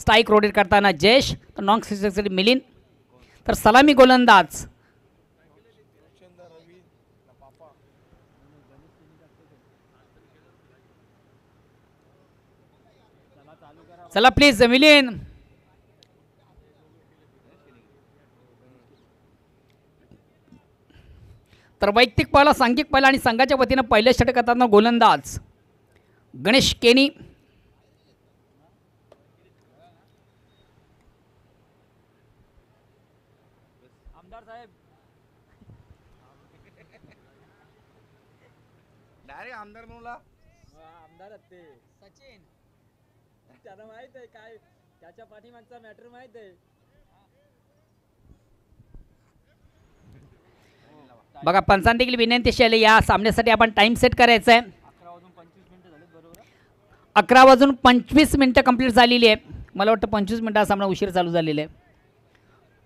Strike rotate करताना जयेश, तर non स्ट्राईकसाठी Milind, तर सलामी गोलंदाज चला प्लीज मिलिंद. तर वैयक्तिक पहिला, सांघिक पहिला आणि संघाच्या वतीनं पहिल्या षटक करताना गोलंदाज गणेश केनी. आमदार साहेब डायरेक्ट आमदार म्हणूला आमदार ते सचिन, त्याला माहित आहे काय त्याच्या पाठीमागचा मॅटर माहित आहे. बघा पंचांनी देखील विनंती केली या सामन्यासाठी आपण टाइम सेट करायचा आहे. 11:25 कंप्लीट झालेली आहे. मला वाटतं 25 मिनिटं हा सामना उशीर चालू झालेला आहे.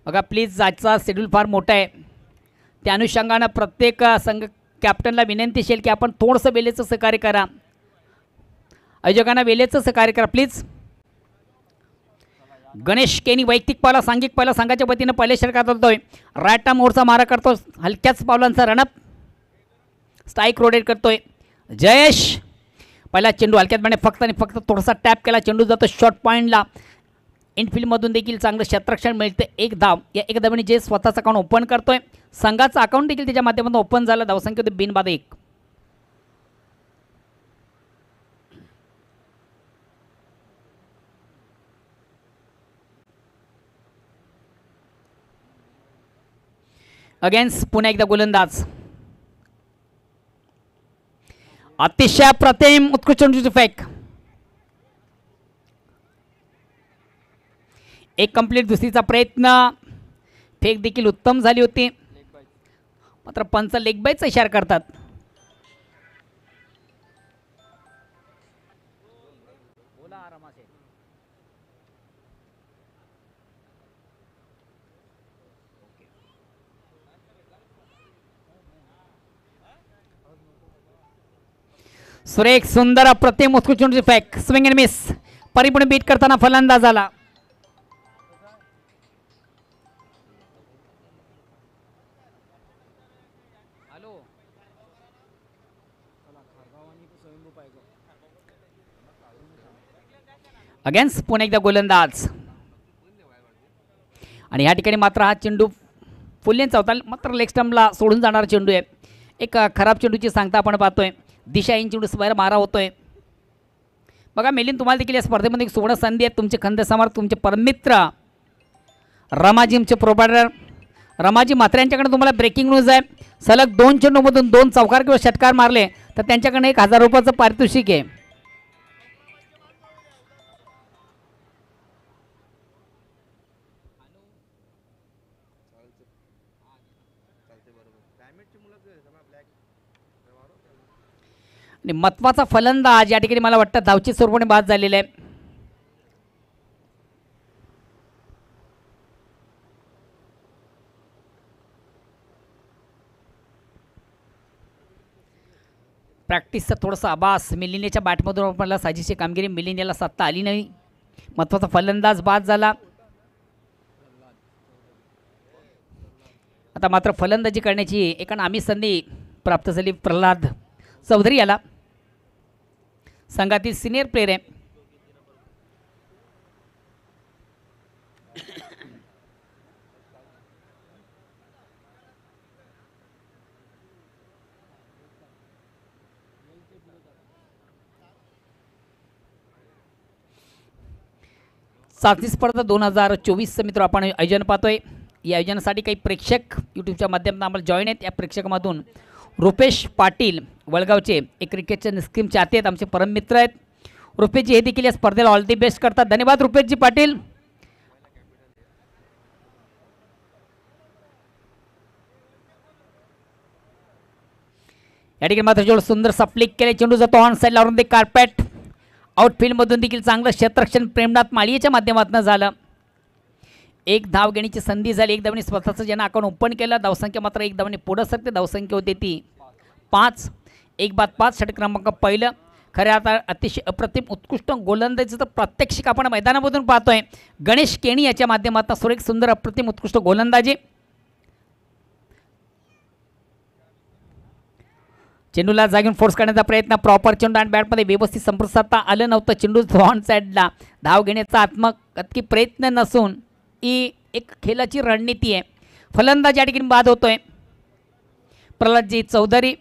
बघा प्लीज आजचा शेड्यूल फार मोठा आहे, त्या अनुषंगानं प्रत्येक संघ कॅप्टनला विनंती असेल की आपण थोडंसं वेळेचं सहकार्य करा, आयोजकांना वेळेचं सहकार्य करा प्लीज. गणेश केनी वैयक्तिक पावला, सांघिक पावला संघाच्या वतीनं पहिले षटकात होतोय. राईट आर्म मोरचा मारा करतो, हलक्याच पावलांचा रनअप, स्ट्राईक रोटेट करतोय जयेश. पहिला चेंडू हलक्यात म्हणजे फक्त आणि फक्त थोडासा टॅप केला, चेंडू जातो शॉर्ट पॉईंटला. इनफिल्डमधून देखील चांगलं क्षेत्ररक्षण मिळते. एक धाव, या एक धावाने जे स्वतःचं अकाउंट ओपन करतोय, संघाचं अकाउंट देखील त्याच्या माध्यमातून ओपन झालं. धावसंख्या होती बिनबाद 1. अगेन्स्ट पुन्हा एकदा गोलंदाज अतिशय प्रतिम उत्कृष्ट चेंडूची फेक, एक कंप्लीट. दुसरीचा प्रयत्न, फेक देखील उत्तम झाली होती, मात्र पंच लेग बायचा इशारा करतात. सुरेख सुंदर अप्रतिम उत्कृष्ट चेंडूची फेक, स्विंग अँड मिस, परिपूर्ण बीट करताना फलंदाज आला. अगेन्स्ट पुन्हा एकदा गोलंदाज, आणि या ठिकाणी मात्र हा चेंडू फुल्लेंचा होता, मात्र लेग स्टंपला सोडून जाणारा चेंडू आहे. एक खराब चेंडूची सांगता आपण पाहतोय. दिशा इन चेंडू बाहेर मारा होतोय. बघा मिलिंद, तुम्हाला देखील या स्पर्धेमध्ये एक सुवर्ण संधी आहे. तुमचे खंदसमर, तुमचे परममित्र रमाजीमचे प्रोवायडर रमाजी म्हात्रे यांच्याकडे तुम्हाला ब्रेकिंग न्यूज आहे. सलग 2 चेंडूमधून 2 चौकार किंवा षटकार मारले तर त्यांच्याकडे 1000 रुपयाचं पारितोषिक आहे. आणि महत्त्वाचा फलंदाज या ठिकाणी मला वाटतं धावची स्वरूपाने बाद झालेला आहे. प्रॅक्टिसचा थोडासा आभास मिलिंदच्या बॅटमधून आपल्याला साजेशी कामगिरी, मिलिंद याला सत्ता आली नाही. महत्त्वाचा फलंदाज बाद झाला. आता मात्र फलंदाजी करण्याची एक नामी संधी प्राप्त झाली. प्रल्हाद चौधरी याला, संघातील सिनियर प्लेयर आहे. चाचणी स्पर्धा 2024 मित्र आपण आयोजन पाहतोय. या आयोजनासाठी काही प्रेक्षक यूट्यूबच्या माध्यमातून आम्हाला जॉईन आहेत. या प्रेक्षकामधून रुपेश पाटील वळगावचे एक क्रिकेटचे निष्क्रीम चाहते आहेत, आमचे परम मित्र आहेत. रुपेशजी हे देखील या स्पर्धेला ऑल दी बेस्ट करतात. धन्यवाद रुपेशजी पाटील. या ठिकाणी मात्र जेवढं सुंदर सप्लिक केले, चेंडू जातो ऑन साईड लावून ते कार्पेट. आउटफील्डमधून देखील चांगलं क्षेत्ररक्षण प्रेमनाथ माळीच्या माध्यमातून झालं. एक धाव घेण्याची संधी झाली. एक धावने स्वतःचं ज्यांना अकाउंट ओपन केलं. धावसंख्या मात्र एक धावने पुढं सरते. धावसंख्या होती ती 5. 1 बाद 5. षटक क्रमांक पहिलं. खऱ्या आता अतिशय अप्रतिम उत्कृष्ट गोलंदाजीचं प्रात्यक्षिक आपण मैदानामधून पाहतोय. गणेश केणी याच्या माध्यमातून सुरेख सुंदर अप्रतिम उत्कृष्ट गोलंदाजी. चेंडूला जागून फोर्स करण्याचा प्रयत्न, प्रॉपर चेंडू आणि बॅटमध्ये व्यवस्थित संपर्क साधता आलं नव्हतं. चेंडू ऑन साईडला धाव घेण्याचा आत्मघातकी प्रयत्न नसून ही एक खेळाची रणनीती आहे. फलंदाज या ठिकाणी बाद होतोय. प्रल्हादजी चौधरी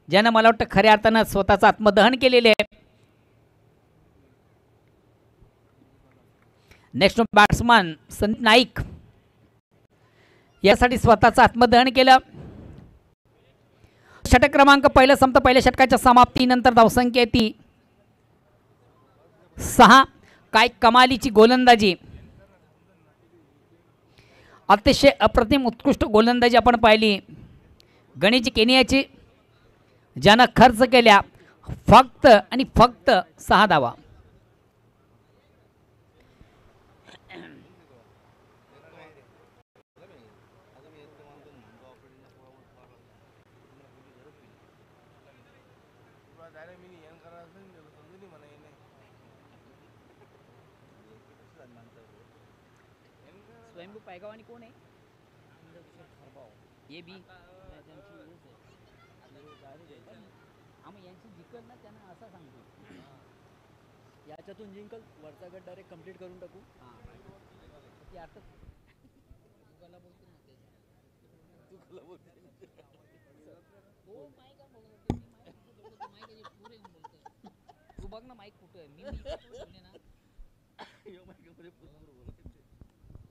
ज्यानं मला वाटतं खऱ्या अर्थानं स्वतःचं आत्मदहन केलेले आहे. नेक्स्ट बॅट्समन संदीप नाईक यासाठी स्वतःचं आत्मदहन केलं. षटक क्रमांक पहिलं संपतं. पहिल्या षटकाच्या समाप्तीनंतर धावसंख्या आहे ती 6. काय कमालीची गोलंदाजी, अतिशय अप्रतिम उत्कृष्ट गोलंदाजी आपण पाहिली गणेश केनियाची, ज्यानं खर्च केल्या फक्त आणि फक्त 6 धावा. स्वयंभू पायगावानी कोण आहे? ये बी यांची जिंकल ना त्यांना असं सांगतो. याच्यातून जिंकल वरचा गट डायरेक्ट कंप्लीट करून टाकू. ते आता तुला बोलतो ना ते तुला बोलतो हो माईक का बोलतो माईक पुरे बोलतो. तू बघ ना माईक कुठे आहे. मी बोलले ना यो माईक मध्ये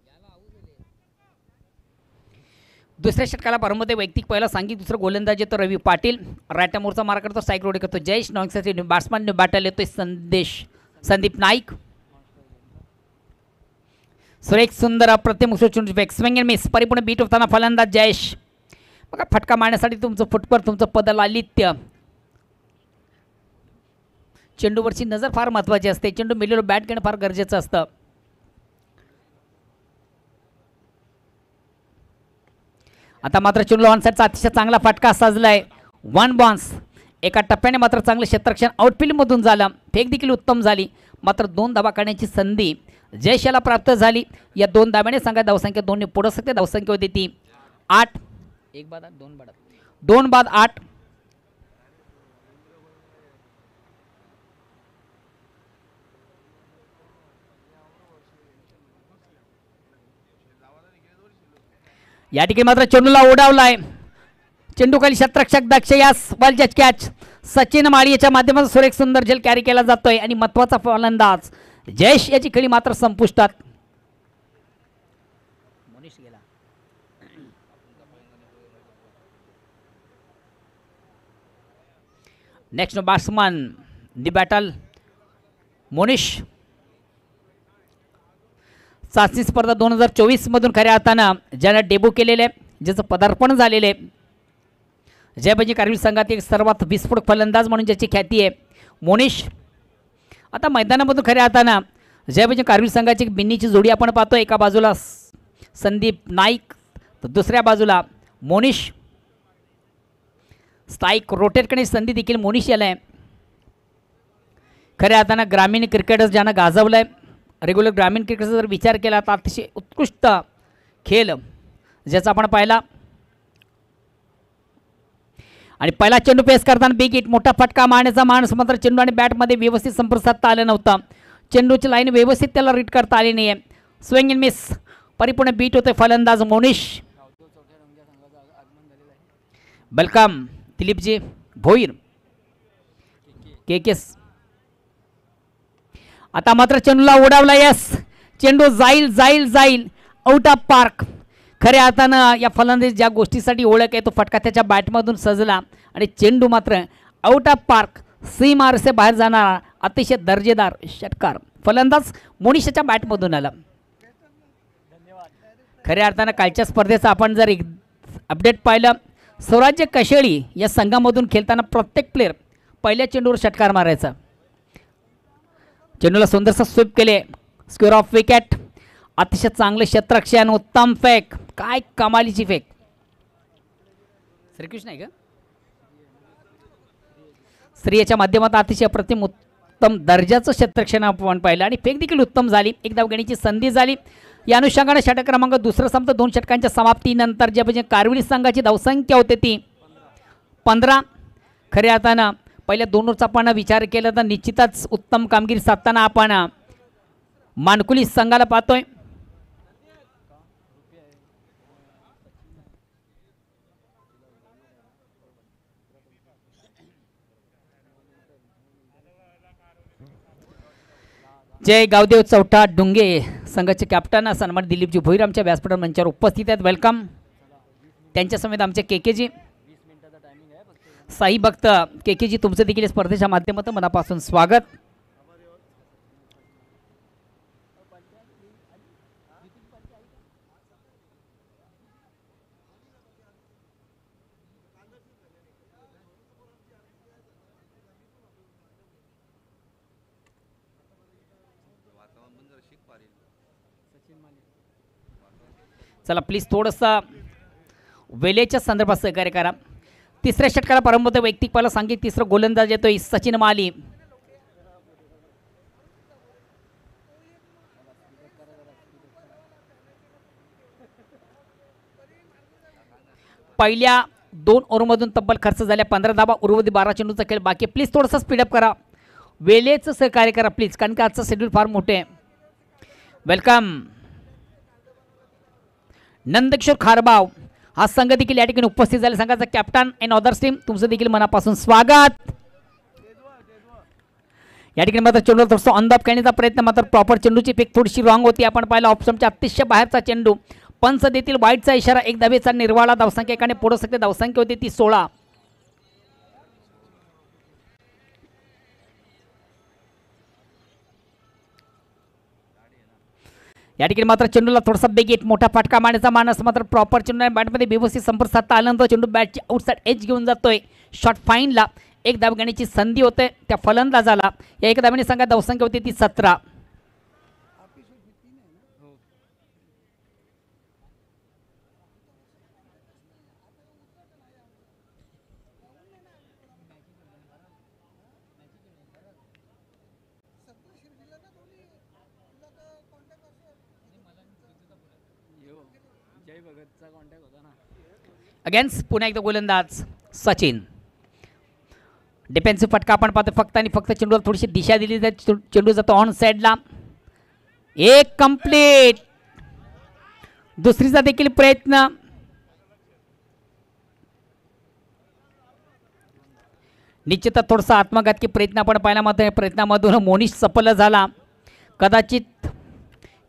याला आऊ दिले. दुसऱ्या षटकाला प्रारंभ वैयक्तिक पहिला सांगित. दुसरं गोलंदाज येतो रवी पाटील. राईट मोरचा मारा करतो. साईक रोड करतो जयेश. नॉंगसाठी बॅट्समॅन बॅटल येतोय संदीप नाईक. सुरेख सुंदर अप्रतिम स्विंग अँड मिस परिपूर्ण बीट होताना फलंदाज जयेश. बघा फटका मारण्यासाठी तुमचं फुटकर, तुमचं पदलालित्य, चेंडूवरची नजर फार महत्त्वाची असते. चेंडू मिलेलो बॅट घेणं फार गरजेचं असतं. आता मात्र चेंडू ऑन साईडचा अतिशय चांगला फटका साजलाय. 1 बॉन्स. एका टप्प्याने मात्र चांगलं क्षेत्ररक्षण आउटफील्डमधून झालं. फेक देखील उत्तम झाली. मात्र 2 धावा काढण्याची संधी जयेश याला प्राप्त झाली. या 2 धाब्याने सांगा धावसंख्या 2 पुढे सकते. धावसंख्या होती ती 8. 1 बाद 8 2 बाद 2 बाद 8. या ठिकाणी मात्र चेंडूला उडावलाय. चेंडू खाली क्षेत्ररक्षक दक्ष यास बॉलच्या कॅच सचिन माळी याच्या माध्यमातून सुरेख सुंदर झेल कॅरी केला जातोय आणि महत्त्वाचा फलंदाज जयेश याची खेळी मात्र संपुष्टात. मोनिश गेला. नेक्स्ट बॅट्समन दी बॅटल मोनिश. चाचणी स्पर्धा 2024 मधून खऱ्या अर्थानं ज्यानं डेब्यू केलेले, ज्याचं पदार्पण झालेले, जयबाजी कारवीर संघात एक सर्वात विस्फोटक फलंदाज म्हणून ज्याची ख्याती आहे मोनिश. आता मैदानामधून खऱ्या अर्थानं जयबाजी कारवीर संघाची बिन्नीची जोडी आपण पाहतो. एका बाजूला संदीप नाईक तर दुसऱ्या बाजूला मोनिश. स्ट्राईक रोटेट करण्याची संधी देखील मोनिश याला आहे. खऱ्या अर्थानं ग्रामीण क्रिकेटर्स ज्यानं गाजवलं आहे, रेग्युलर ग्रामीण क्रिकेटचा जर विचार केला तर अतिशय उत्कृष्ट खेळ ज्याचा आपण पाहिला. आणि पहिला चेंडू पेस करताना बिग हिट, मोठा फटका मारण्याचा माणूस, मात्र चेंडू आणि बॅटमध्ये व्यवस्थित संपर्क साधता आलं नव्हतं. चेंडूची लाईन व्यवस्थित त्याला रीड करता आली नाही आहे. स्विंग अँड मिस परिपूर्ण बीट होते फलंदाज मोनिश. वेलकम दिलीपजी भोईर केकेस. आता मात्र चेंडूला उडावला. यस, चेंडू जाईल जाईल जाईल आउट ऑफ पार्क. खऱ्या अर्थानं या फलंदाज ज्या गोष्टीसाठी ओळख आहे तो फटका त्याच्या बॅटमधून सजला आणि चेंडू मात्र आउट ऑफ पार्क सीमारसे बाहेर जाणारा अतिशय दर्जेदार षटकार फलंदाज मोनिशच्या बॅटमधून आला. खऱ्या अर्थानं कालच्या स्पर्धेचा आपण जर एक अपडेट पाहिलं, स्वराज्य कशेळी या संघामधून खेळताना प्रत्येक प्लेअर पहिल्या चेंडूवर षटकार मारायचा. चेंडूला सुंदरसं स्वीप केले, स्क्वेअर ऑफ विकेट. अतिशय चांगले क्षेत्ररक्षण, उत्तम फेक, काय कमालीची फेक. श्रीकृष्ण आहे का? स्त्रियाच्या माध्यमात अतिशय अप्रतिम उत्तम दर्जाचं क्षेत्ररक्षण आपण पाहिलं आणि फेक देखील उत्तम झाली. एक धाव घेण्याची संधी झाली. या अनुषंगाने षटक क्रमांक दुसरा संपत 2 षटकांच्या समाप्तीनंतर जे म्हणजे कारविली संघाची धावसंख्या होते ती 15. खऱ्या अर्थानं पहिल्या 2 ओव्हरचा आपण विचार केला तर निश्चितच उत्तम कामगिरी साधताना आपण मानकुली संघाला पाहतोय. जय गावदेव चौटा डुंगे संघाचे कॅप्टन सन्मान दिलीपजी भोईर आमच्या व्यासपीठ मंचावर उपस्थित आहेत. वेलकम. त्यांच्या समेत आमचे केकेजी साई भक्त. केकेजी तुमचं देखील स्पर्धेच्या माध्यमातून मनापासून स्वागत. चला प्लीज थोडंसं वेळेच्या संदर्भात सहकार्य करा. तिसऱ्या षटकाला प्रारंभ होतो. वैयक्तिक पाला सांगितलं तिसरं गोलंदाज येतोय सचिन माली. पहिल्या 2 ओव्हरमधून तब्बल खर्च झाल्या 15 धावा. उर्वरित 12 चेंडूचा खेळ बाकी. प्लीज थोडंसं स्पीडअप करा. वेळेचं सहकार्य करा प्लीज, कारण का आजचं शेड्यूल फार मोठे आहे. वेलकम. नंदकिशोर खारबाव हा संघ देखील या ठिकाणी उपस्थित झाले. संघाचा कॅप्टन अँड अदर्स टीम तुमचं देखील मनापासून स्वागत. या ठिकाणी मात्र चेंडू थोडंसं ऑन द ऑफ खेळण्याचा प्रयत्न, मात्र प्रॉपर चेंडूची पिक थोडीशी रॉंग होती. आपण पाहिला ऑप्शनच्या अतिशय बाहेरचा चेंडू. पंच देतील वाईटचा इशारा. 1 धावेचा निर्वाळा. धावसंख्या एकाने पुढे सकते. धावसंख्या होती ती 16. या ठिकाणी मात्र चेंडूला थोडासा बेगीट मोठा फटका मारण्याचा मानस, मात्र प्रॉपर चेंडू बॅटमध्ये व्यवस्थित संपर्क साधता आल्यानंतर चेंडू बॅटची आउटसाइड एज घेऊन जातोय. शॉट फाईनला 1 धाव घेण्याची संधी होते त्या फलंदाजाला. या 1 धावेने संघात धावसंख्या होती ती 17. अगेन्स्ट पुन्हा एकदा गोलंदाज सचिन. डिफेन्सिव्ह फटका आपण पाहतो. फक्त आणि फक्त चेंडूला थोडीशी दिशा दिली जाते. चेंडू जातो ऑन साईडला. एक कंप्लीट. दुसरीचा देखील प्रयत्न. निश्चितच थोडासा आत्मघातकी प्रयत्न आपण पाहिला, मात्र या प्रयत्नामधून मोनिश सफल झाला. कदाचित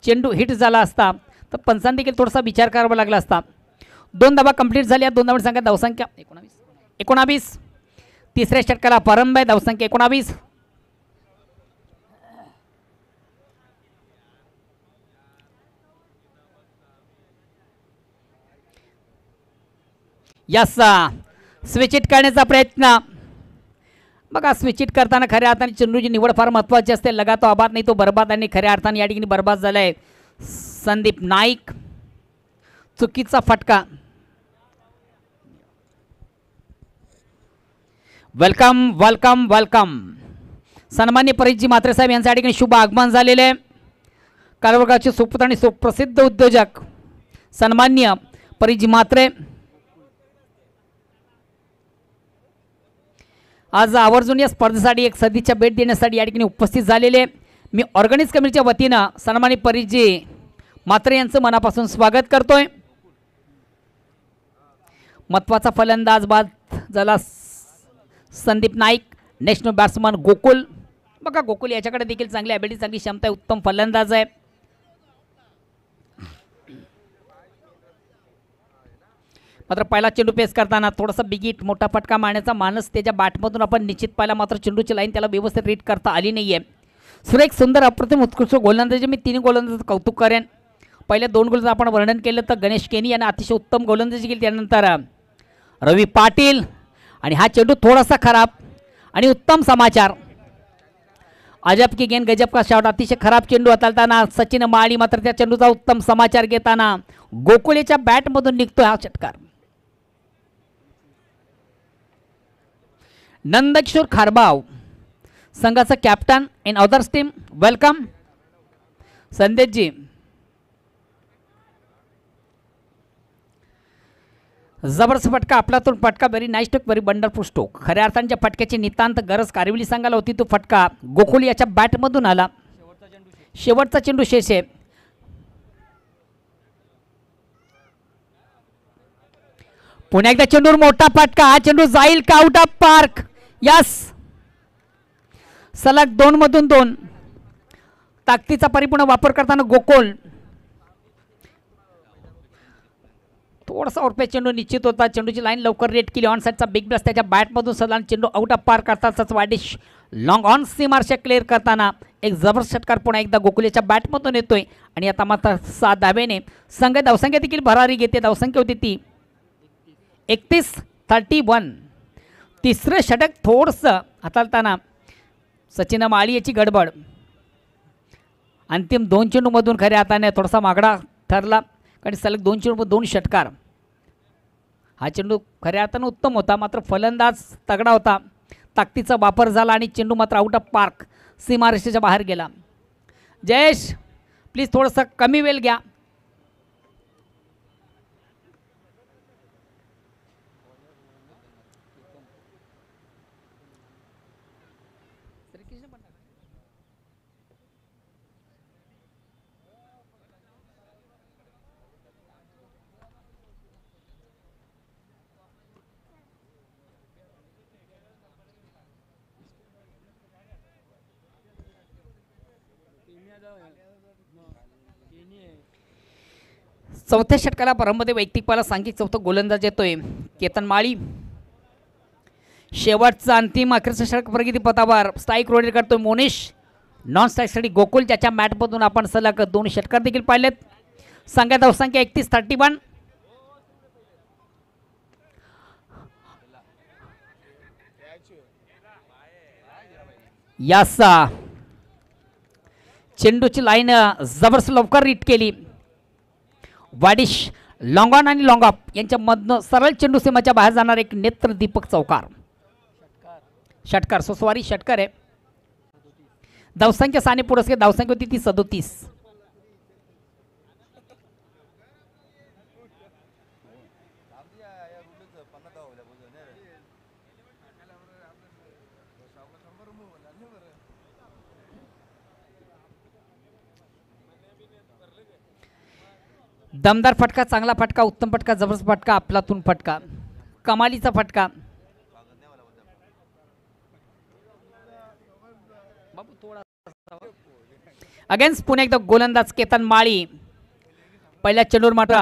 चेंडू हिट झाला असता तर पंचांनी देखील थोडासा विचार करावा लागला असता. 2 धावा कंप्लीट झाल्या. 2 धावांची संख्या. धावसंख्या 19. तिसऱ्या षटकाला प्रारंभ आहे. धावसंख्या 19. यस. स्विच इट करण्याचा प्रयत्न. बघा स्विच इट करताना खऱ्या अर्थाने चेंडूची निवड फार महत्त्वाची असते. लगा तो आबाद नाही तो बर्बाद, आणि खऱ्या अर्थाने या ठिकाणी बर्बाद झालाय संदीप नाईक. चुकीचा फटका. Welcome welcome welcome. सन्मान्य परिजी म्हात्रे साहेब यांच्या ठिकाणी शुभ आगमन झालेले आहे. कार्यवर्गाचे सुपुत्र आणि सुप्रसिद्ध उद्योजक सन्मान्य परिजी म्हात्रे आज आवर्जून या स्पर्धेसाठी एक सदिच्छा भेट देण्यासाठी या ठिकाणी उपस्थित झालेले. मी ऑर्गनाइज कमिटीच्या वतीनं सन्मान्य परिजी म्हात्रे यांचं मनापासून स्वागत करतोय. महत्त्वाचा फलंदाज बाद झाला संदीप नाईक. National batsman Gokul. बघा गोकुल याच्याकडे देखील चांगली ॲबिलिटी, चांगली क्षमता आहे. उत्तम फलंदाज आहे. मात्र पहिला चेंडू पेस करताना थोडासा बिगीट मोठा फटका मारण्याचा मानस त्याच्या बॅटमधून आपण निश्चित पाहिला, मात्र चेंडूची लाईन त्याला व्यवस्थित रीड करता आली नाही आहे. सुरेख सुंदर अप्रतिम उत्कृष्ट गोलंदाजी. मी 3 गोलंदाजाचं कौतुक करेन. पहिल्या 2 गोलंदाज आपण वर्णन केलं तर गणेश केनी याने अतिशय उत्तम गोलंदाजी केली. त्यानंतर रवी पाटील. आणि हा चेंडू थोडासा खराब आणि उत्तम समाचार. अजब की गेंद गजब का शॉट. अतिशय खराब चेंडू हाताळताना सचिन माळी, मात्र त्या चेंडूचा उत्तम समाचार घेताना गोकुळेच्या बॅटमधून निघतोय हा षटकार. नंदकिशोर खारबाव संघाचा captain in others team, welcome Sandeshji. जबरदस्त फटका आपलातून फटका, very nice stroke, very wonderful stroke. खऱ्या अर्थांच्या फटक्याची नितांत गरज कारिवली संघाला होती. तो फटका गोकुल याच्या बॅटमधून आला. शेवटचा चेंडू शेष आहे. पुन्हा एकदा चेंडूवर मोठा फटका. हा चेंडू जाईल का आउट ऑफ पार्क? यस, सलग 2 मधून 2. ताकदीचा परिपूर्ण वापर करताना गोकुल. थोडासा ओरपे चेंडू निश्चित होता. चेंडूची लाईन लवकर रेट केली. ऑन साईडचा बिग ब्लस त्याच्या बॅटमधून सलग चेंडू आउट ऑफ पार करताच वाडिश लॉंग ऑन सीमारशा क्लिअर करताना एक जबरदस्त षटकार पुन्हा एकदा गोकुलेच्या बॅटमधून येतोय. आणि आता मात्र 6 धावेने संघ धावसंख्या देखील भरारी घेते. धावसंख्या होती ती 31-31. तिसरं षटक थोडंसं हाताळताना सचिन माळी याची गडबड. अंतिम 2 चेंडूमधून खऱ्या हाताने थोडासा मागडा ठरला, कारण सलग 2 चेंडू 2 षटकार. हा चेंडू खऱ्या अर्थानं उत्तम होता, मात्र फलंदाज तगडा होता. ताकदीचा वापर झाला आणि चेंडू मात्र आउट ऑफ पार्क सीमारेषेच्या बाहेर गेला. जयेश प्लीज थोडंसं कमी वेळ घ्या. चौथ्या षटकाला प्रारंभामध्ये वैयक्तिकपाला सांघिक चौथा गोलंदाज येतोय केतन माळी. शेवटचा अंतिम अखेरचा षटक प्रगतीपथावर स्ट्राईक रोटेट करतोय मोनिश. नॉन स्ट्राईकसाठी गोकुल, ज्याच्या मॅटमधून आपण सलग 2 षटकार देखील पाहिलेत. संघात धावसंख्या 31-31. यास चेंडूची लाईन जबरदस्त लवकर रीट केली. वाडिश लॉंग ऑन आणि लॉंग ऑफ यांच्यामधनं सरळ चेंडू सीमाच्या बाहेर जाणार एक नेत्रदीपक चौकार षटकार. सोसवारी षटकार आहे. धावसंख्या साने पुरस्कार धावसंख्या होती ती 37. दमदार फटका, चांगला फटका, उत्तम फटका, जबरदस्त फटका, आपलातून फटका, कमालीचा फटका. अगेन्स्ट पुन्हा एकदा गोलंदाज केतन माळी. पहिल्या चेंडूवर मात्र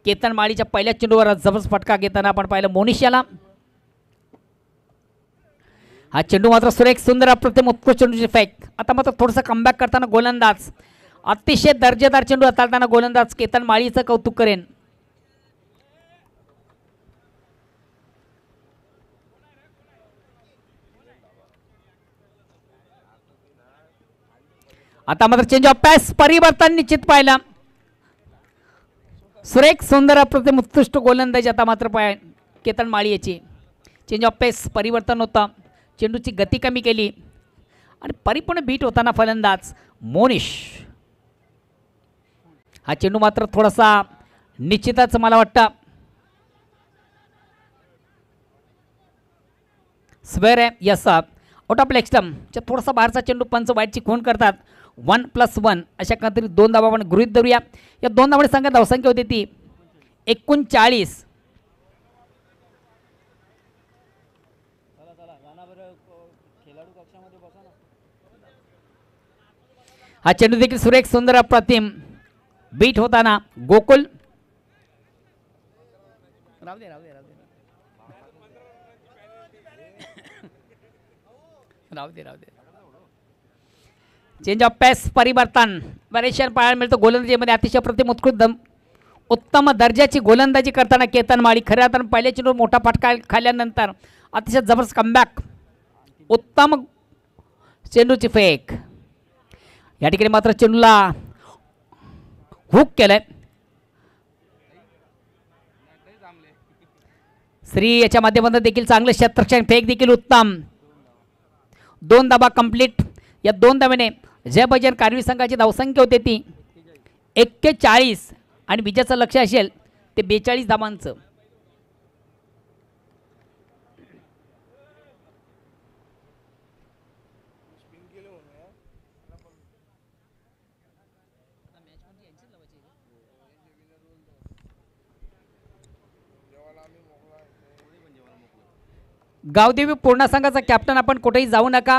केतन माळीच्या पहिल्या चेंडूवर जबरदस्त फटका घेताना आपण पाहिलं मोनिश याला. हा चेंडू मात्र सुरेख सुंदर अप्रतिम उत्कृष्ट चेंडूची फॅक. आता मात्र थोडंसं कमबॅक करताना गोलंदाज अतिशय दर्जेदार चेंडू हाताळताना गोलंदाज केतन माळीचं कौतुक करेन. आता मात्र चेंज ऑफ पॅस परिवर्तन निश्चित पाहिला. सुरेख सुंदर अप्रतिम उत्कृष्ट गोलंदाजी आता मात्र केतन माळी याची. चेंज ऑफ पेस परिवर्तन होता. चेंडूची गती कमी केली आणि परिपूर्ण बीट होताना फलंदाज मोनिश. हा चेंडू मात्र थोडासा निश्चितच मला वाटतं स्वेअर आहे. यस, आउट ऑफ लेग थोडासा बाहेरचा चेंडू पंच वाईटची खून करतात. 1+1 अशा काहीतरी 2 धावा आपण गृहीत धरूया. या 2 धावांची संख्या धावसंख्या होती ती 39. हा चेंडू देखील सुरेख सुंदर अप्रतिम बीट होताना गोकुल. राहू दे चेंज ऑफ पॅस परिवर्तन बरेचशा पाहायला मिळतं. गोलंदाजीमध्ये अतिशय प्रतिम उत्तम दर्जाची गोलंदाजी करताना केतन माळी. खऱ्या अर्थानं पहिल्या चेंडूवर मोठा फटका खाल्ल्यानंतर अतिशय जबरदस्त कमबॅक, उत्तम चेंडूची फेक. या ठिकाणी मात्र चेंडूला हुक केलंय. श्री याच्या माध्यमातून देखील चांगलं क्षेत्ररक्षण फेक देखील उत्तम. 2 धाबा कंप्लीट. या 2 धाब्याने जय बजरंग कारवी संघाची धावसंख्या होते ती 41 आणि विजयाचं लक्ष असेल ते 42 धाबांचं. गावदेवी पूर्णा संघाचा कॅप्टन आपण कुठेही जाऊ नका.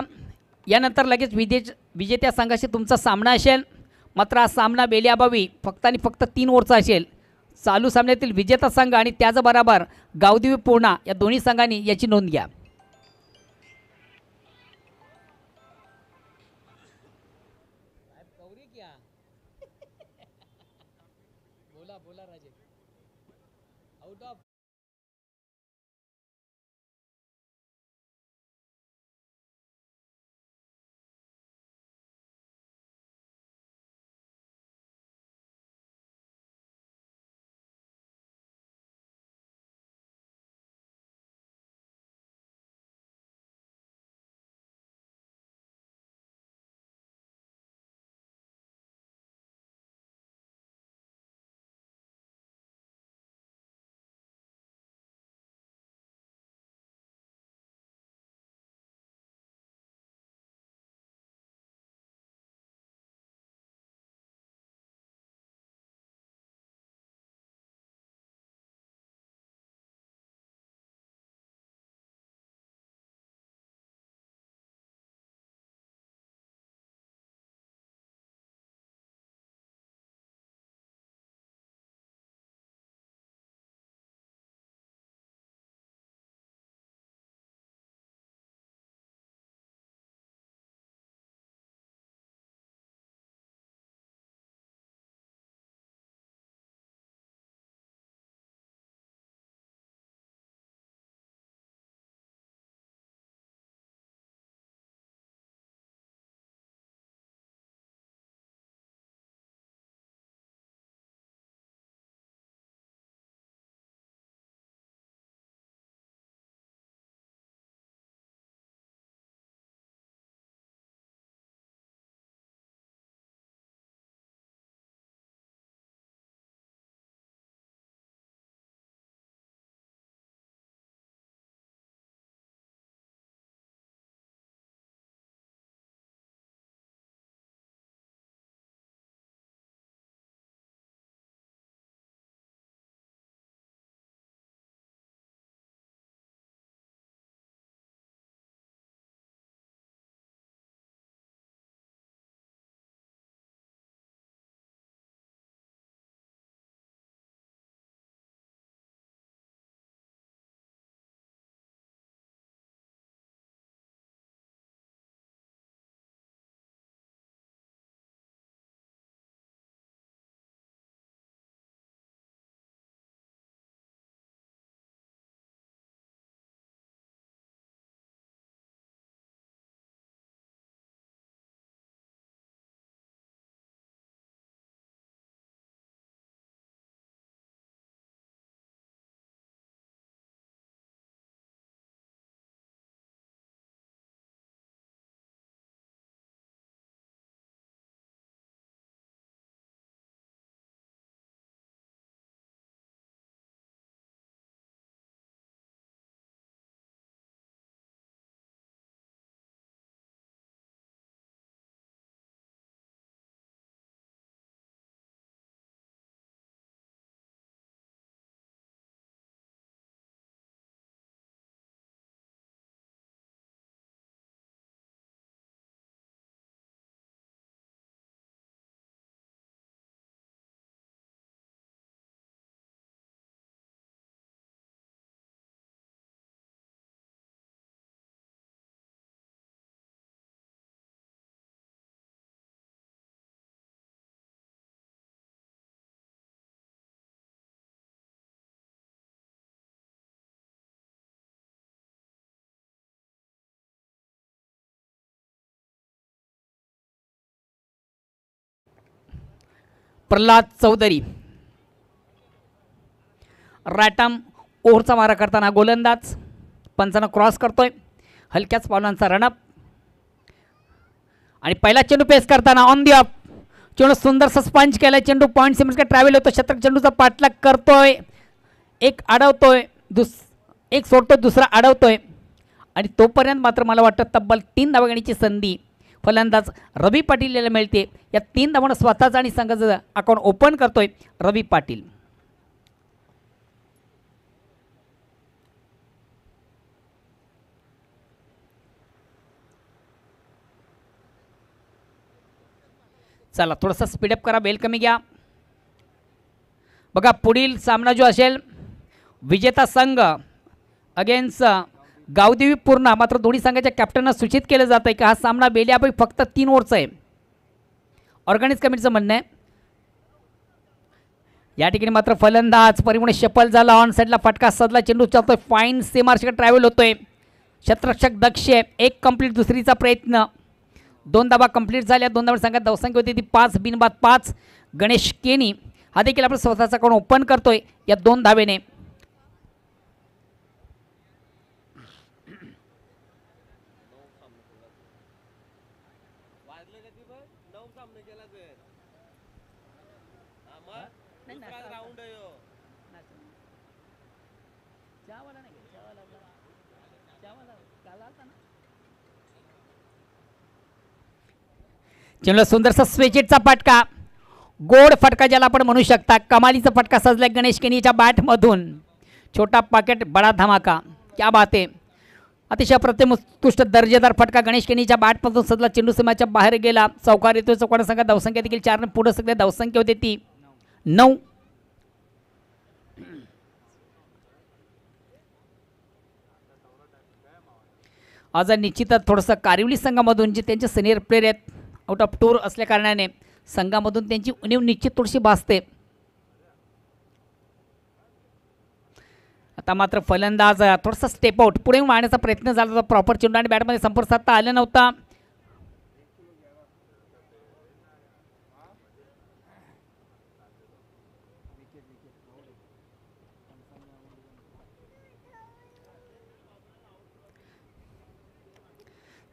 यानंतर लगेच विजेत्या संघाशी तुमचा सामना असेल. मात्र हा सामना बेल्याअभावी फक्त आणि फक्त 3 ओव्हरचा असेल. चालू सामन्यातील विजेता संघ आणि त्याचबरोबर गावदेवी पूर्णा या दोन्ही संघांनी याची नोंद घ्या. बोला राजे. Out off. प्रल्हाद चौधरी, राटम ओव्हरचा मारा करताना गोलंदाज पंचानं क्रॉस करतोय, हलक्याच पावलांचा रनअप. आणि पहिला चेंडू पेस करताना ऑन दी अप चेंडू सुंदरसा स्पंच केला, चेंडू पॉईंट सिमेंट ट्रॅव्हल होतो, शतक चेंडूचा पाठलाग करतोय, एक अडवतोय, एक सोडतोय, दुसरा अडवतोय. आणि तोपर्यंत मात्र मला वाटतं तब्बल 3 धावा घेण्याची संधी फलंदाज रवी पाटील याला मिळते. या 3 धावांना स्वतःचा आणि संघाचं अकाउंट ओपन करतोय रवी पाटील. चला थोडासा स्पीडअप करा, बेल कमी घ्या. बघा पुढील सामना जो असेल विजेता संघ अगेन्स्ट गावदेवी पूर्णा. मात्र दोन्ही संघाच्या कॅप्टनना सूचित केलं जात आहे की हा सामना बेल्यापैकी फक्त 3 ओव्हरचा आहे. ऑर्गनाइज कमिटीचं म्हणणं आहे. या ठिकाणी मात्र फलंदाज परिपूर्ण शफल झाला, ऑन साईडला फटका सदला, चेंडू चालतोय, फाईन सीमार्षक ट्रॅव्हल होतोय, क्षेत्ररक्षक दक्ष आहे, एक कंप्लीट, दुसरीचा प्रयत्न, 2 धावा कंप्लीट झाल्या. 2 धावा संघात धावसंख्या होती ती 5 बिनबाद 5. गणेश केनी हा देखील आपण स्वतःचा अकाउंट ओपन करतोय या 2 धावेने. चेंडूला सुंदरसा स्वेचिटचा फटका, गोड फटका ज्याला आपण म्हणू शकता, कमालीचा फटका सजलाय गणेश केनीच्या बॅटमधून. छोटा पॉकेट बडा धमाका, क्या बात आहे. अतिशय प्रतिम उत्कृष्ट दर्जेदार फटका गणेश केनीच्या बॅटमधून सजला, चेंडू सीमाच्या बाहेर गेला, चौकार येतो. चौकार संघात धावसंख्या देखील 4 ने पुढे सगळ्या धावसंख्या होती ती 9. आज निश्चितच थोडंसं कारिवली संघामधून जे त्यांचे सिनियर प्लेयर आहेत आउट ऑफ टूर असल्या कारणाने संघामधून त्यांची उणीव निश्चित थोडीशी भासते. आता मात्र फलंदाज थोडासा स्टेप आउट पुढे मारण्याचा प्रयत्न झाला होता, प्रॉपर चेंडू आणि बॅटमध्ये संपर्क साधता आला नव्हता.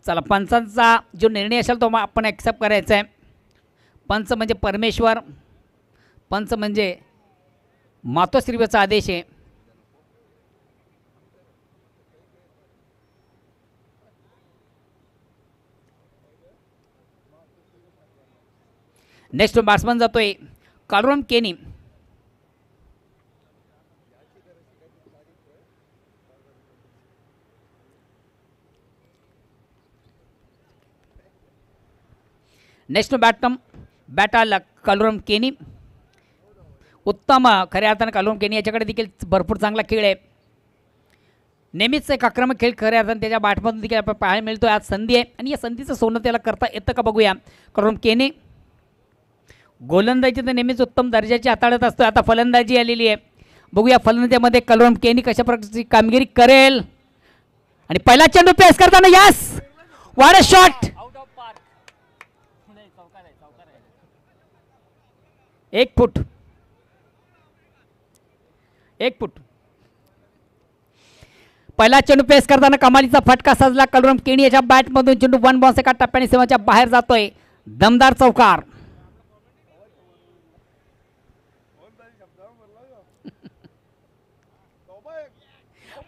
चला पंचांचा जो निर्णय असेल तो आपण ॲक्सेप्ट करायचा आहे. पंच म्हणजे परमेश्वर, पंच म्हणजे मातोश्रीचा आदेश आहे. नेक्स्ट बॅट्समन जातोय कालरोम केनी. नेक्स्ट बॅटाला कालरोम केनी. उत्तम खऱ्या अर्थानं कालरोम केनी याच्याकडे देखील भरपूर चांगला खेळ आहे. नेहमीच एक आक्रमक खेळ खऱ्या अर्थानं त्याच्या बॅटमधून देखील आपल्याला पाहायला मिळतो. आज संधी आहे आणि या संधीचं सोनं त्याला करता येतं का बघूया. कालरोम केनी गोलंदाजी तर नेहमीच उत्तम दर्जाची हाताळत असतो. आता फलंदाजी आलेली आहे, बघूया फलंदाजीमध्ये कालरोम केनी कशा प्रकारची कामगिरी करेल. आणि पहिला चेंडू पेस करताना यस व्हाट अ शॉट. 1 फूट 1 फूट. पहिला चेंडू पेस करताना कमालीचा फटका सजला कालरोम केनी याच्या बॅटमधून. चेंडू 1 बॉन्स एका टप्प्याने सीमाच्या बाहेर जातोय, दमदार चौकार.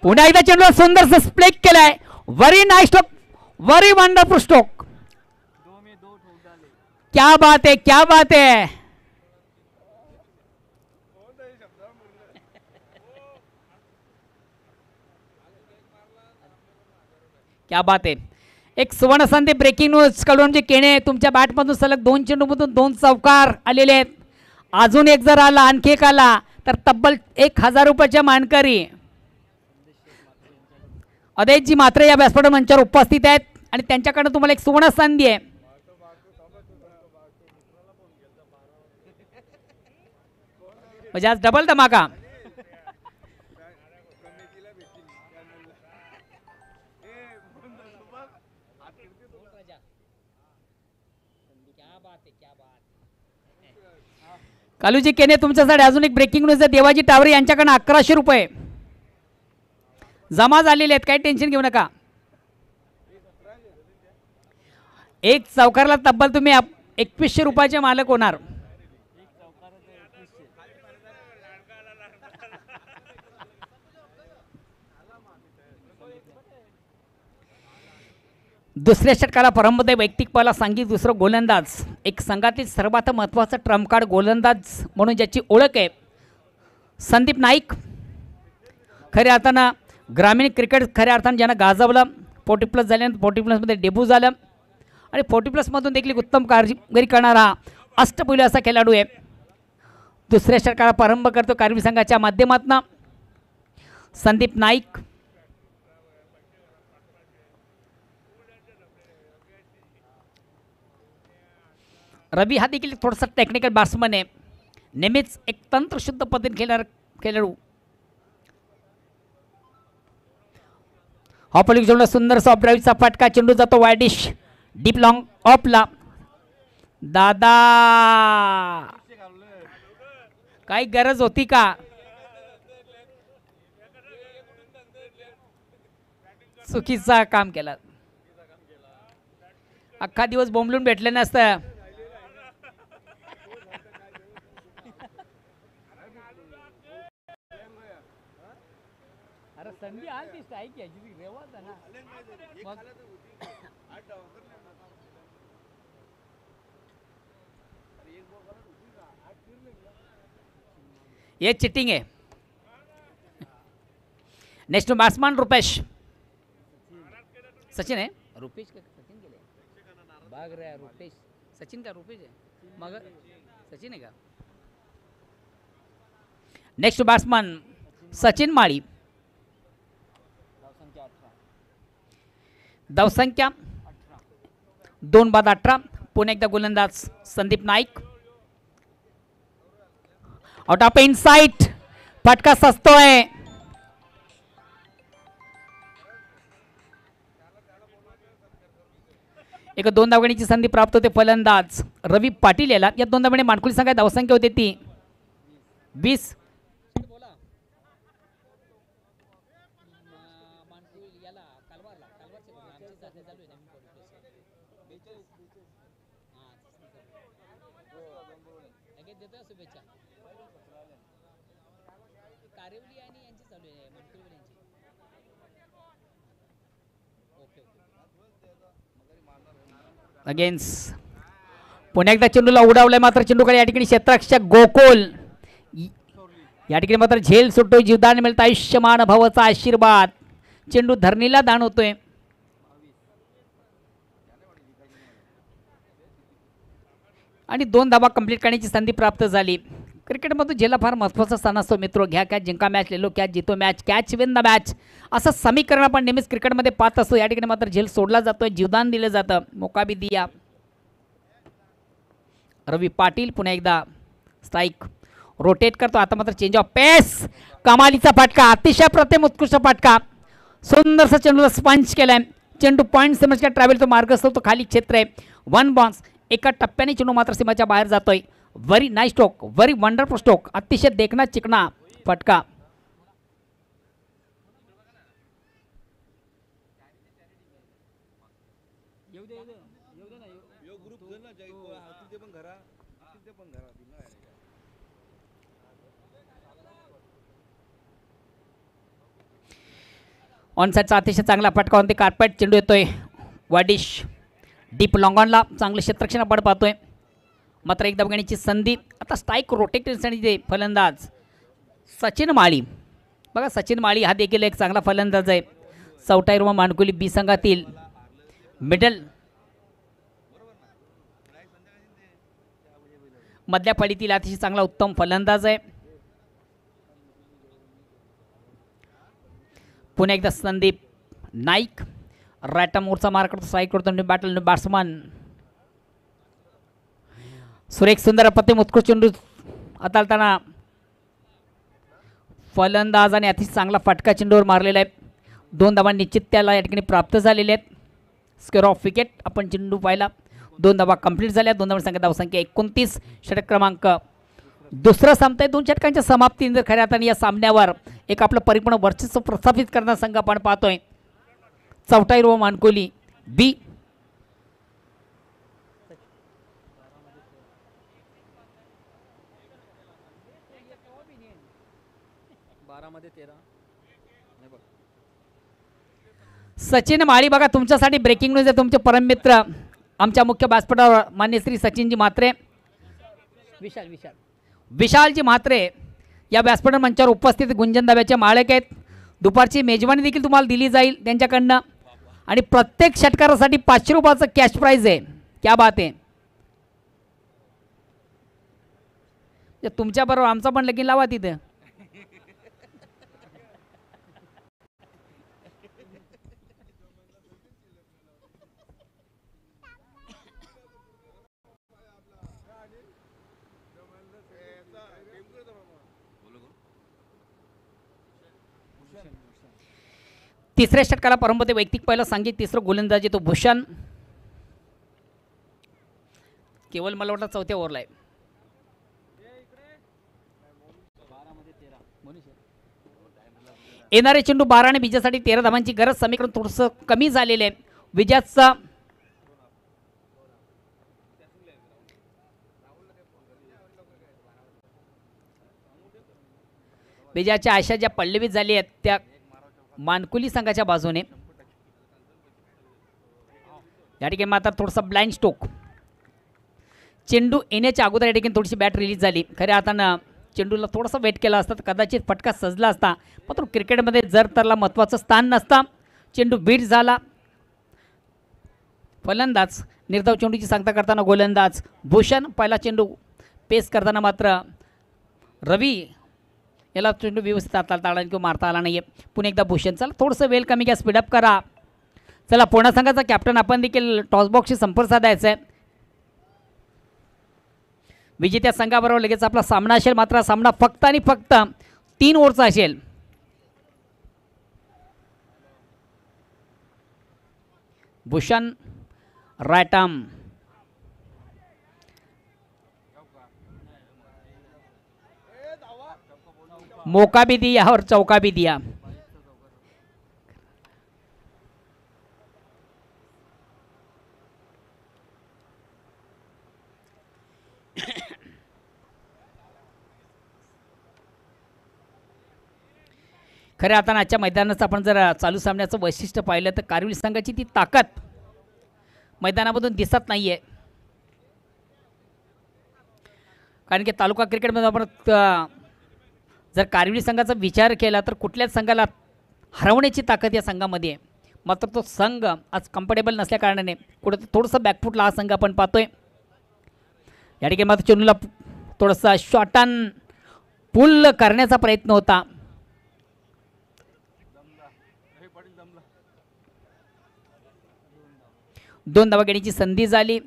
पुन्हा एकदा चेंडूला सुंदर स्प्लेक केलाय. Very nice stroke, very wonderful stroke. क्या बात है, क्या बात है. क्या बात आहे. एक सुवर्ण संधी ब्रेकिंग न्यूज कडून जे केणे तुमच्या बॅटमधून सलग 2 चेंडूमधून 2 चौकार आलेले आहेत. अजून एक जर आला, आणखी एक आला तर तब्बल 1000 रुपयाच्या मानकरी. अदेशजी मात्र या व्यासपीठ मंचावर उपस्थित आहेत आणि त्यांच्याकडनं तुम्हाला एक सुवर्ण संधी आहे. म्हणजे आज डबल धमाका. कालूजी केने तुमच्यासाठी अजून एक ब्रेकिंग न्यूज आहे. देवाजी टावरे यांच्याकडनं 1100 रुपये. जमा झालेले आहेत, काही टेन्शन घेऊ नका. एक चौकारला तब्बल तुम्ही 2100 रुपयाचे मालक होणार. दुसऱ्या षटकाला प्रारंभ वैयक्तिक पाला सांगी दुसरं गोलंदाज, एक संघातील सर्वात महत्त्वाचा ट्रम्प कार्ड गोलंदाज म्हणून ज्याची ओळख आहे संदीप नाईक. खऱ्या अर्थानं ग्रामीण क्रिकेट खऱ्या अर्थानं ज्यांना गाजवलं, 40+ झाल्यानंतर 40+मध्ये डेब्यू झालं आणि 40+मधून देखील उत्तम कामगिरी करणारा अष्टपैलू असा खेळाडू आहे. दुसऱ्या षटकाला प्रारंभ करतो कारवी संघाच्या माध्यमातून संदीप नाईक. रवी हा देखील थोडासा टेक्निकल बॅट्समन आहे, नेहमीच एक तंत्रशुद्ध पद्धतीने खेळणारा खेळाडू. हॉपलिक जोडला सुंदर सॉफ्ट ड्राईव्हचा फटका, चेंडू जातो वायडिश डीप लॉंग ऑफला. दादा काही गरज होती का? चुकीचा काम केला, अख्खा दिवस बोंबलून भेटले नसतं. अरे संधी आली स्ट्राईक घ्यायची रेवाच ना. ये चिटिंग आहे. Next batsman Rupesh. सचिन आहे रुपेश का सचिन गेले भाग रहा है. रुपेश सचिन का रुपेश आहे मग सचिन आहे का? नेक्स्ट बॅट्समॅन सचिन माळी. धावसंख्या 2/18. पुन्हा एकदा गोलंदाज Sandeep Naik. Out of insight, फटका सजतोय. एक 2 धावगणीची संधी प्राप्त होते फलंदाज रवी पाटील याला. या 2 धावगणी मानकुली संघात धावसंख्या होते ती 20. अगेन्स्ट पुन्हा एकदा चेंडूला उडावलाय, मात्र चेंडूकडे या ठिकाणी क्षेत्ररक्षक गोकुल. या ठिकाणी मात्र झेल सुटतोय, जीवदान मिळतं आयुष्यमान भवचा आशीर्वाद. चेंडू धरणीला दान होतोय. आणि 2 धावा कंप्लीट करण्याची संधी प्राप्त झाली. क्रिकेटमधून झेलला फार महत्त्वाचा स्थान असतो मित्रो. घ्या कॅच, जिंका मॅच, लेलो कॅच, जितो match, catch win the match असं समीकरण आपण नेहमीच क्रिकेटमध्ये पाहत असतो. या ठिकाणी मात्र झेल सोडला जातोय, जीवदान दिलं जातं. मोका भी दिया. रवी पाटील पुन्हा एकदा स्ट्राईक रोटेट करतो. आता मात्र चेंज ऑफ पेस, कमालीचा फटका, अतिशय प्रतिम उत्कृष्ट फटका. सुंदरसा चेंडूला स्पंच केलाय. चेंडू पॉईंट समजच्या ट्रॅव्हल तो मार्ग असतो, तो खाली क्षेत्र आहे. 1 बॉन्स. एका टप्प्याने चेंडू मात्र सीमाच्या बाहेर जातोय. Very nice stroke, very wonderful stroke, अतिशय देखणा चिकना फटका. ऑन साईडचा अतिशय चांगला फटका होते. कार्पेट चेंडू येतोय वाडिश डीप लॉंगॉनला. चांगलं क्षेत्ररक्षण आपण पाहतोय. मात्र एक धावगणीची संधी. आता स्ट्राईक रोटेक्टसाठी फलंदाज सचिन माळी. बघा सचिन माळी हा देखील एक चांगला फलंदाज आहे. चौटाईरमा मानकुली बी संघातील मिडल मधल्या फळीतील अतिशय चांगला उत्तम फलंदाज आहे. पुन्हा एकदा संदीप नाईक राईट मोरचा मार करतो, स्ट्राईक करतो. बॅटल बॅट्समन सुरेख सुंदर प्रतिम उत्कृष्ट चेंडू हाताळताना फलंदाज आणि अतिशय चांगला फटका चेंडूवर मारलेला आहे. 2 धावा निश्चित त्याला या ठिकाणी प्राप्त झालेल्या आहेत. स्क्वेअर ऑफ विकेट आपण चेंडू पाहिला. 2 धावा कंप्लीट झाल्या. 2 धावा संख्या धावसंख्या 29. षटक क्रमांक दुसरं सामना आहे 2 षटकांच्या समाप्तीने जर खऱ्या अर्थाने या सामन्यावर एक आपलं परिपूर्ण वर्चस्व प्रस्थापित करणारा संघ आपण पाहतोय चौटाई रो मानकोली बी. 12-13. सचिन माळी बघा तुमच्यासाठी ब्रेकिंग न्यूज आहे. तुमचे परममित्र आमच्या मुख्य व्यासपीठावर मान्य श्री सचिनजी म्हात्रे विशालजी म्हात्रे या व्यासपीठ मंचावर उपस्थित गुंजन दाव्याचे मालक आहेत. दुपारची मेजवानी देखील तुम्हाला दिली जाईल त्यांच्याकडनं आणि प्रत्येक षटकारासाठी 500 रुपयाचं कॅश प्राइज आहे. क्या बात आहे. तुमच्याबरोबर आमचा पण लगीन लावा तिथे. तिसऱ्या षटकाला परंपरे वैयक्तिक पहिला सांगित तिसरं गोलंदाजी तो भूषण केवळ मला वाटतं चौथ्या ओव्हरला आहे. येणारे चेंडू 12 आणि विजयासाठी 13 धावांची गरज. समीकरण थोडंसं कमी झालेलं आहे. विजयाचा विजयाच्या आशा ज्या पल्लवित झाली आहेत त्या मानकुली संघाच्या बाजूने. या ठिकाणी मात्र थोडंसं ब्लाइंड स्ट्रोक. चेंडू येण्याच्या अगोदर या ठिकाणी थोडीशी बॅट रिलीज झाली. खऱ्या अर्थानं चेंडूला थोडंसं वेट केला असता तर कदाचित फटका सजला असता. मात्र क्रिकेटमध्ये जर तरला महत्त्वाचं स्थान नसता. चेंडू बीट झाला. फलंदाज निर्धाव चेंडूची सांगता करताना गोलंदाज भूषण. पहिला चेंडू पेस करताना मात्र रवी याला चेंडू व्यवस्थित हाताळता आला किंवा मारता आला नाही आहे. पुन्हा एकदा भूषण चला थोडंसं वेल कमी घ्या स्पीडअप करा. चला पुणे संघाचा कॅप्टन आपण देखील टॉसबॉक्सशी संपर्क साधायचा आहे. विजेत्या संघाबरोबर लगेच आपला सामना असेल. मात्र सामना फक्त आणि फक्त 3 ओव्हरचा असेल. भूषण राइट आर्म मौका भी दिया और चौका भी दिया. खऱ्या अर्थानं आजच्या मैदानाचं आपण जर चालू सामन्याचं वैशिष्ट्य पाहिलं तर कारविल संघाची ती ताकद मैदानामधून दिसत नाही आहे. कारण की तालुका क्रिकेटमध्ये आपण जर कारविल संघाचा विचार केला तर कुठल्याच संघाला हरवण्याची ताकद या संघामध्ये आहे. मात्र तो संघ आज कम्फर्टेबल नसल्या कारणाने कुठं थोडंसं बॅकफुटला हा संघ आपण पाहतोय. या ठिकाणी मात्र चेंडूला थोडंसं शॉर्टन पुल करण्याचा प्रयत्न होता. दोन धावा घेण्याची संधी झाली.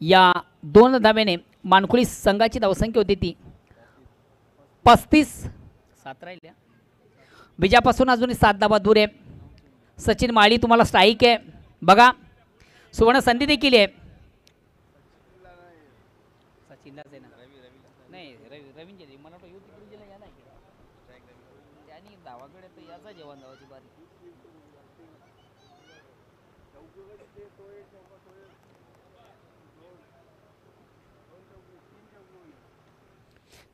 या 2 धाब्याने मानकुली संघाची धावसंख्या होती ती 35. 7 राहिल्या. विजयापासून अजूनही 7 धावा दूर आहे. सचिन माळी तुम्हाला स्ट्राईक आहे बघा. सुवर्ण संधी देखील आहे. सचिनलाच आहे ना नाही रवींद्र मला वाटतं युथ या नाही त्यांनी धावाकडे तर याचा जेवण धावाची बारी.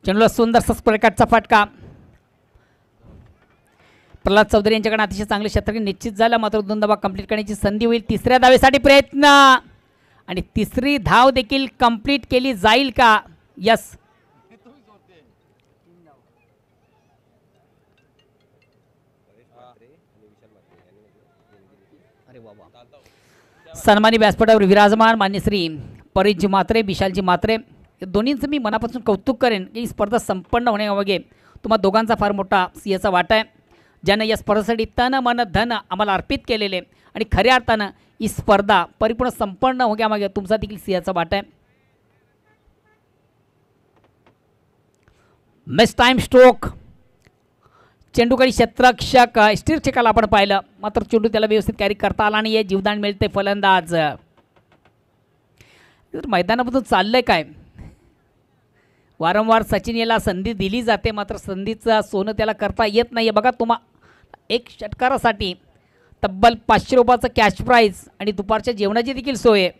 चेंडूला सुंदर प्रकारचा फटका. प्रल्हाद चौधरी यांच्याकडे अतिशय चांगले क्षेत्ररक्षण निश्चित झालं. मात्र 2 धावा कंप्लीट करण्याची संधी होईल. तिसऱ्या धावेसाठी प्रयत्न आणि तिसरी धाव देखील कंप्लीट केली जाईल का. यस अरे बाबा. सन्मानी व्यासपीठावर विराजमान मान्य श्री परेशजी म्हात्रे विशालजी म्हात्रे दोन्हींचं मी मनापासून कौतुक करेन की ही स्पर्धा संपन्न होण्यामागे तुम्हा दोघांचा फार मोठा सिंहाचा वाटा आहे. ज्यानं या स्पर्धेसाठी तन मन धन आम्हाला अर्पित केलेले आणि खऱ्या अर्थानं ही स्पर्धा परिपूर्ण संपन्न होण्यामागे तुमचा देखील सिंहाचा वाटा आहे. Mistime stroke. चेंडूकडे क्षेत्ररक्षक स्थिरक्षकाला आपण पाहिलं मात्र चेंडू त्याला व्यवस्थित कॅरी करता आला नाही आहे. जीवदान मिळते फलंदाज तर मैदानामधून चाललंय काय? वारंवार सचिन याला संधी दिली जाते, मात्र संधीचं सोनं त्याला करता येत नाही आहे. बघा एक षटकारासाठी तब्बल 500 रुपयाचं कॅश प्राईज आणि दुपारच्या जेवणाची देखील सोय आहे.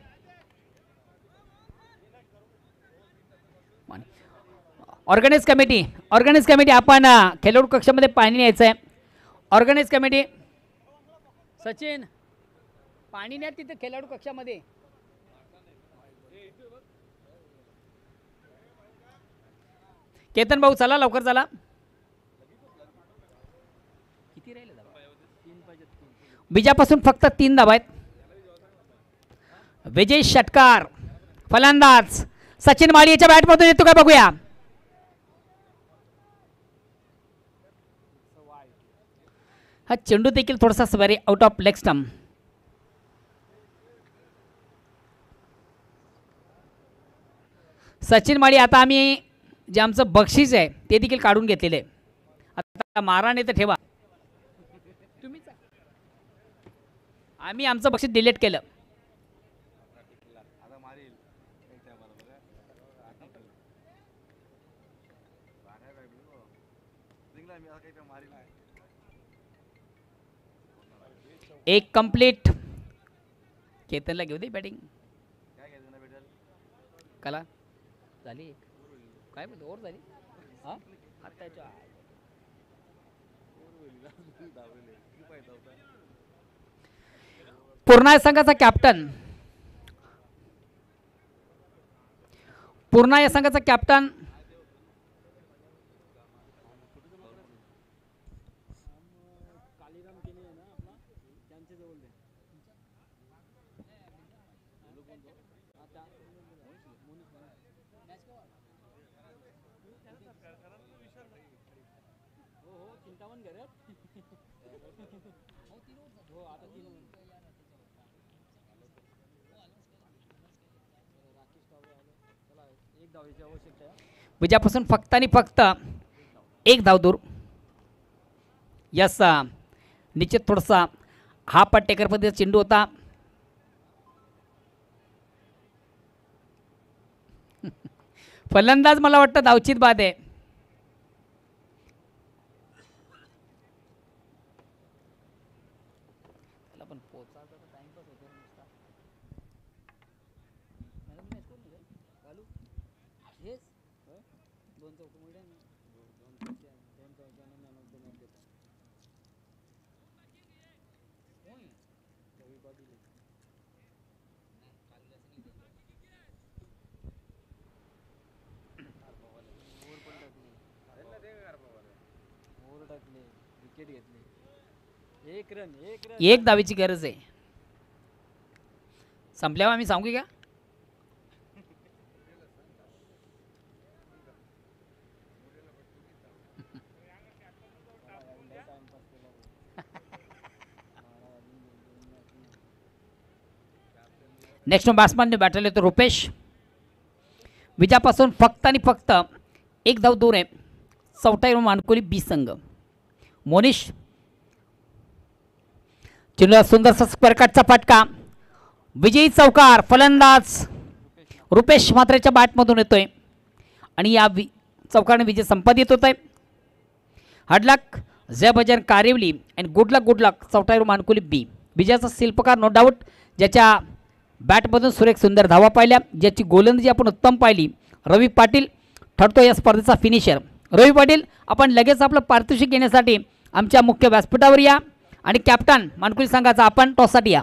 ऑर्गनाइज कमिटी आपण खेळाडू कक्षामध्ये पाणी न्यायचं आहे. ऑर्गनाइज कमिटी सचिन पाणी न्या तिथे खेळाडू कक्षामध्ये. केतन भाऊ चला लवकर चला. किती राहिले बीजापासून फक्त 3 धावा आहेत. विजय षटकार फलंदाज सचिन माळी याच्या बॅटमधून येतो काय बघूया. हा चेंडू देखील थोडासा सवारी out off leg stump. Sachin Mali आता आम्ही जे आमचं बक्षीस आहे ते देखील काढून घेतलेलं आहे. आता मारा नाही तर ठेवा. आम्ही आमचं बक्षीस डिलीट केलं. एक कंप्लीट. केतनला घेऊ दे बॅटिंग. कला झाली काय म्हणतो ओव्हर झाली. हां पूर्णा संघाचा कॅप्टन पूर्णा या संघाचा कॅप्टन विजयापासून फक्त आणि फक्त 1 धाव दूर. यस निश्चित थोडासा हा टेकर पद्धतीचा चेंडू होता. फलंदाज मला वाटतं धावचीत बाद आहे. एक धावेची गरज आहे. संपल्यावर आम्ही सांगू का. नेक्स्ट बॅट्समॅन बॅटल येतो रुपेश. विजयापासून फक्त आणि फक्त 1 धाव दूर आहे. चौथा मानकोली बी संघ. मोनिश चेंडूला सुंदरसा स्क्वेअर कटचा फटका. विजयी चौकार फलंदाज रुपेश म्हात्रेच्या बॅटमधून येतोय आणि या चौकारने विजय संपादित होत आहे. हडलक जय भजन कारिवली अँड गुड लक चौथा मानकोली बी. विजयाचा शिल्पकार नो डाऊट, ज्याच्या बॅटमधून सुरेख सुंदर धावा पाहिल्या, ज्याची गोलंदाजी आपण उत्तम पाहिली. रवी पाटील ठरतो या स्पर्धेचा फिनिशर. रवी पाटील आपण लगेच आपलं पारितोषिक घेण्यासाठी आमच्या मुख्य व्यासपीठावर या आणि कॅप्टन मानकुली संघाचा आपण टॉससाठी या.